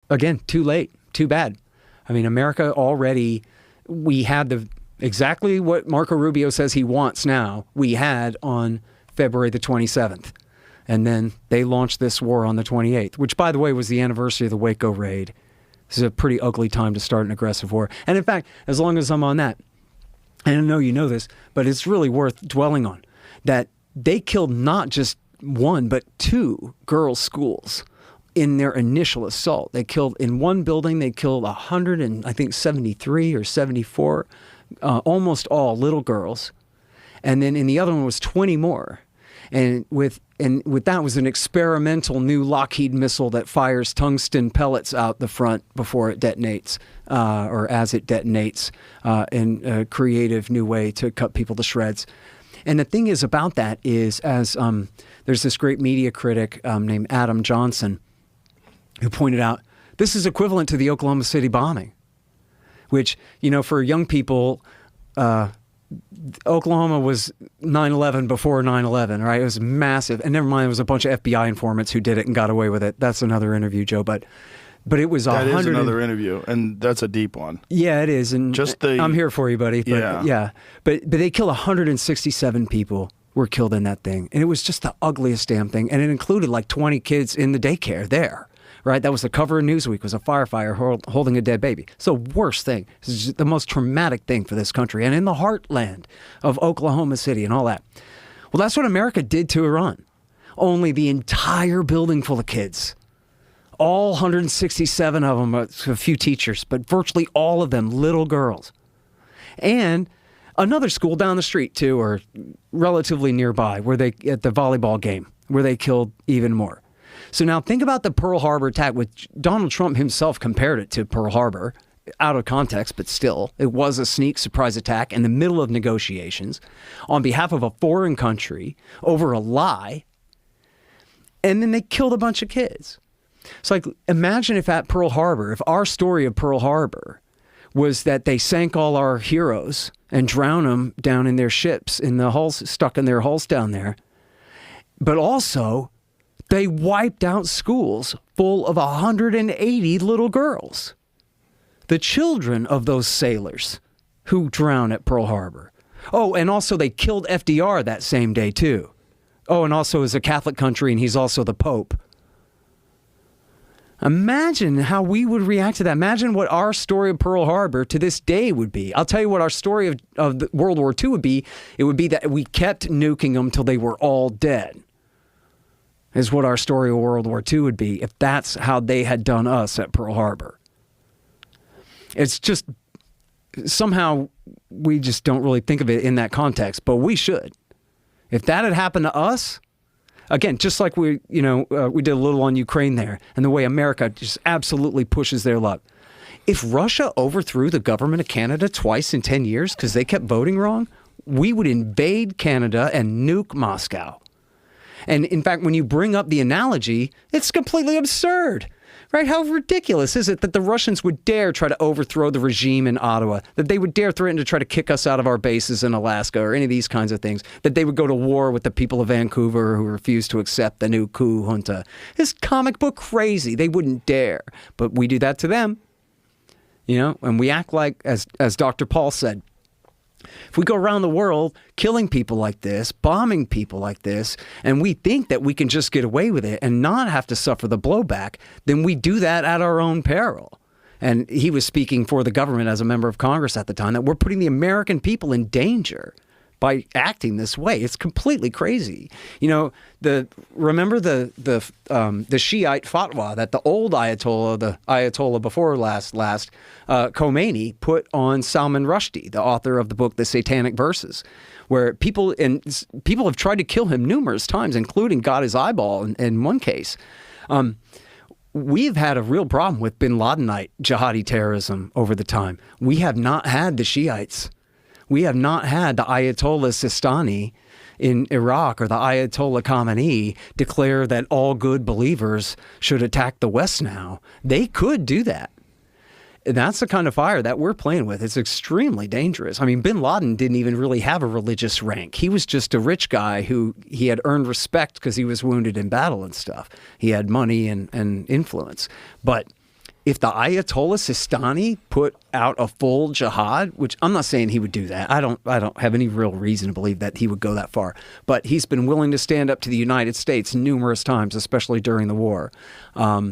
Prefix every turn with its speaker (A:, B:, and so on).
A: again, too late, too bad. I mean, America already, we had exactly what Marco Rubio says he wants now, we had on February the 27th. And then they launched this war on the 28th, which, by the way, was the anniversary of the Waco raid. This is a pretty ugly time to start an aggressive war. And in fact, as long as I'm on that, and I know you know this, but it's really worth dwelling on, that they killed not just one, but two girls' schools in their initial assault. They killed, in one building, they killed 173 or 74, almost all little girls. And then in the other one was 20 more. And with that was an experimental new Lockheed missile that fires tungsten pellets out the front before it detonates, or as it detonates, in a creative new way to cut people to shreds. And the thing is about that is, as there's this great media critic named Adam Johnson who pointed out, this is equivalent to the Oklahoma City bombing, which, you know, for young people, Oklahoma was 9/11 before 9/11, right? It was massive. And never mind, it was a bunch of FBI informants who did it and got away with it. That's another interview, Joe. But it was
B: that is another interview, and that's a deep one.
A: Yeah, it is. And I'm here for you, buddy. But,
B: yeah.
A: But they killed 167 people were killed in that thing. And it was just the ugliest damn thing. And it included like 20 kids in the daycare there. Right, that was the cover of Newsweek, was a firefighter holding a dead baby. It's the worst thing. It's the most traumatic thing for this country, and in the heartland of Oklahoma City and all that. Well, that's what America did to Iran. Only the entire building full of kids, all 167 of them, a few teachers, but virtually all of them little girls. And another school down the street, too, or relatively nearby, where they at the volleyball game, where they killed even more. So now think about the Pearl Harbor attack, which Donald Trump himself compared it to Pearl Harbor, out of context, but still, it was a sneak surprise attack in the middle of negotiations on behalf of a foreign country over a lie. And then they killed a bunch of kids. So like, imagine if at Pearl Harbor, if our story of Pearl Harbor was that they sank all our heroes and drowned them down in their ships, in the hulls, stuck in their hulls down there, but also they wiped out schools full of 180 little girls, the children of those sailors who drowned at Pearl Harbor. Oh, and also they killed FDR that same day, too. Oh, and also is a Catholic country, and he's also the Pope. Imagine how we would react to that. Imagine what our story of Pearl Harbor to this day would be. I'll tell you what our story of World War II would be. It would be that we kept nuking them till they were all dead. Is what our story of World War II would be if that's how they had done us at Pearl Harbor. It's just, somehow we just don't really think of it in that context, but we should. If that had happened to us, again, just like we did a little on Ukraine there, and the way America just absolutely pushes their luck. If Russia overthrew the government of Canada twice in 10 years because they kept voting wrong, we would invade Canada and nuke Moscow. And in fact, when you bring up the analogy, it's completely absurd, right? How ridiculous is it that the Russians would dare try to overthrow the regime in Ottawa, that they would dare threaten to try to kick us out of our bases in Alaska or any of these kinds of things, that they would go to war with the people of Vancouver who refused to accept the new coup junta. It's comic book crazy. They wouldn't dare. But we do that to them, and we act like, as Dr. Paul said, if we go around the world killing people like this, bombing people like this, and we think that we can just get away with it and not have to suffer the blowback, then we do that at our own peril. And he was speaking for the government as a member of Congress at the time, that we're putting the American people in danger by acting this way. It's completely crazy. Remember the Shiite fatwa that the old Ayatollah, the Ayatollah before last, Khomeini put on Salman Rushdie, the author of the book The Satanic Verses, where people have tried to kill him numerous times, including got his eyeball in one case. We've had a real problem with bin Ladenite jihadi terrorism over the time. We have not had the Shiites. We have not had the Ayatollah Sistani in Iraq or the Ayatollah Khamenei declare that all good believers should attack the West now. They could do that. And that's the kind of fire that we're playing with. It's extremely dangerous. I mean, bin Laden didn't even really have a religious rank. He was just a rich guy who he had earned respect because he was wounded in battle and stuff. He had money and influence. But if the Ayatollah Sistani put out a full jihad, which I'm not saying he would do that. I don't have any real reason to believe that he would go that far. But he's been willing to stand up to the United States numerous times, especially during the war.